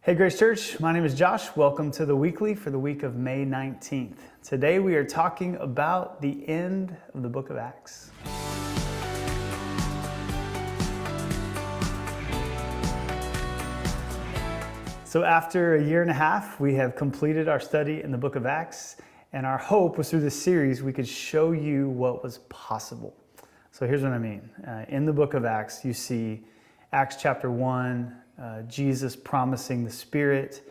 Hey Grace Church, my name is Josh. Welcome to the weekly for the week of May 19th. Today we are talking about the end of the book of Acts. So after a year and a half, we have completed our study in the book of Acts, and our hope was through this series we could show you what was possible. So here's what I mean. In the book of Acts, you see Acts chapter 1, Jesus promising the Spirit,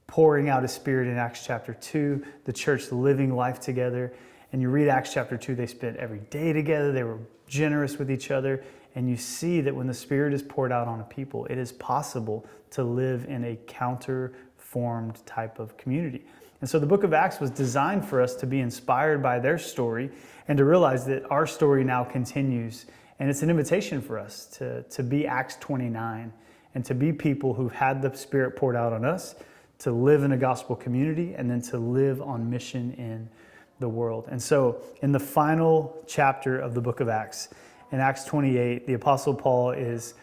pouring out His Spirit in Acts chapter 2, the church living life together. And you read Acts chapter 2, they spent every day together, they were generous with each other, and you see that when the Spirit is poured out on a people, it is possible to live in a counter-formed type of community. And so the book of Acts was designed for us to be inspired by their story and to realize that our story now continues. And it's an invitation for us to be Acts 29 and to be people who've had the Spirit poured out on us, to live in a gospel community, and then to live on mission in the world. And so in the final chapter of the book of Acts, in Acts 28, the Apostle Paul is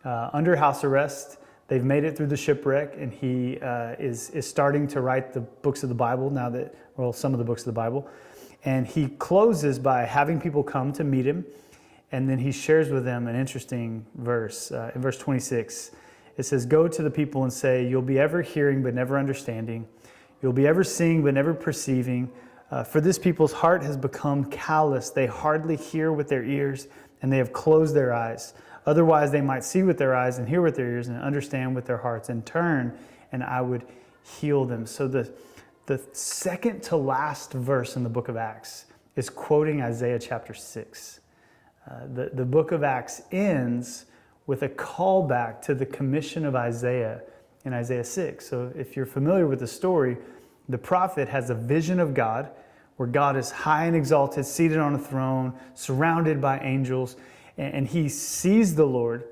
under house arrest. They've made it through the shipwreck, and he is starting to write the books of the Bible some of the books of the Bible. And he closes by having people come to meet him, and then he shares with them an interesting verse. In verse 26, it says, "Go to the people and say, you'll be ever hearing but never understanding. You'll be ever seeing but never perceiving. For this people's heart has become callous. They hardly hear with their ears, and they have closed their eyes. Otherwise they might see with their eyes and hear with their ears and understand with their hearts and turn, and I would heal them." So the second to last verse in the book of Acts is quoting Isaiah chapter 6. The book of Acts ends with a callback to the commission of Isaiah in Isaiah 6. So if you're familiar with the story, the prophet has a vision of God where God is high and exalted, seated on a throne, surrounded by angels, and he sees the Lord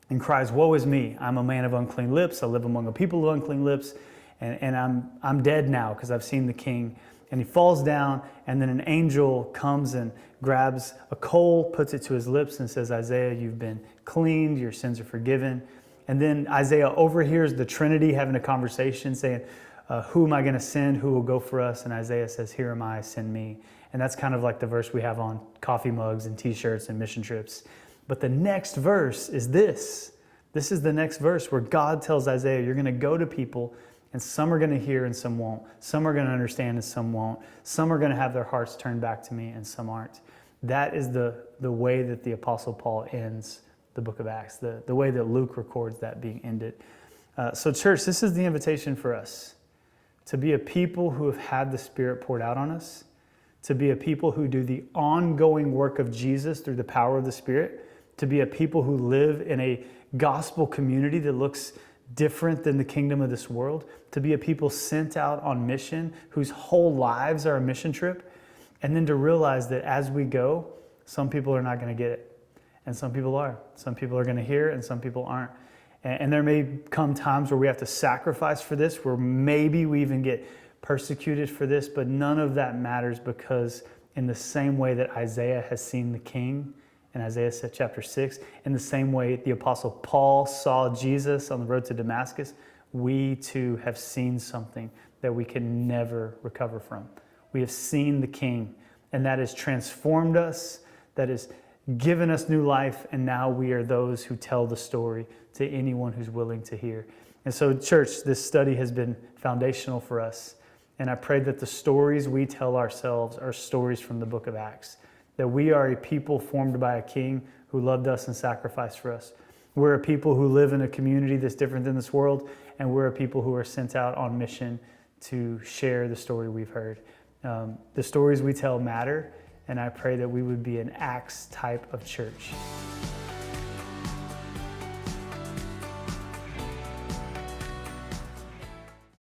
and cries, "Woe is me, I'm a man of unclean lips, I live among a people of unclean lips, and I'm dead now because I've seen the King." And he falls down, and then an angel comes and grabs a coal, puts it to his lips, and says, "Isaiah, you've been cleaned, your sins are forgiven." And then Isaiah overhears the Trinity having a conversation, saying, "Who am I going to send? Who will go for us?" And Isaiah says, "Here am I, send me." And that's kind of like the verse we have on coffee mugs and t-shirts and mission trips. But the next verse is this. This is the next verse where God tells Isaiah, you're going to go to people, and some are going to hear and some won't. Some are going to understand and some won't. Some are going to have their hearts turned back to me and some aren't. That is the way that the Apostle Paul ends the book of Acts, the way that Luke records that being ended. So church, this is the invitation for us to be a people who have had the Spirit poured out on us, to be a people who do the ongoing work of Jesus through the power of the Spirit, to be a people who live in a gospel community that looks different than the kingdom of this world, to be a people sent out on mission whose whole lives are a mission trip, and then to realize that as we go, some people are not going to get it, and some people are. Some people are going to hear, and some people aren't. And there may come times where we have to sacrifice for this, where maybe we even get persecuted for this, but none of that matters, because in the same way that Isaiah has seen the King in Isaiah chapter 6, in the same way the Apostle Paul saw Jesus on the road to Damascus, we too have seen something that we can never recover from. We have seen the King, and that has transformed us, that has given us new life, and now we are those who tell the story to anyone who's willing to hear. And so, church, this study has been foundational for us, and I pray that the stories we tell ourselves are stories from the book of Acts, that we are a people formed by a King who loved us and sacrificed for us. We're a people who live in a community that's different than this world, and we're a people who are sent out on mission to share the story we've heard. The stories we tell matter, and I pray that we would be an Acts type of church.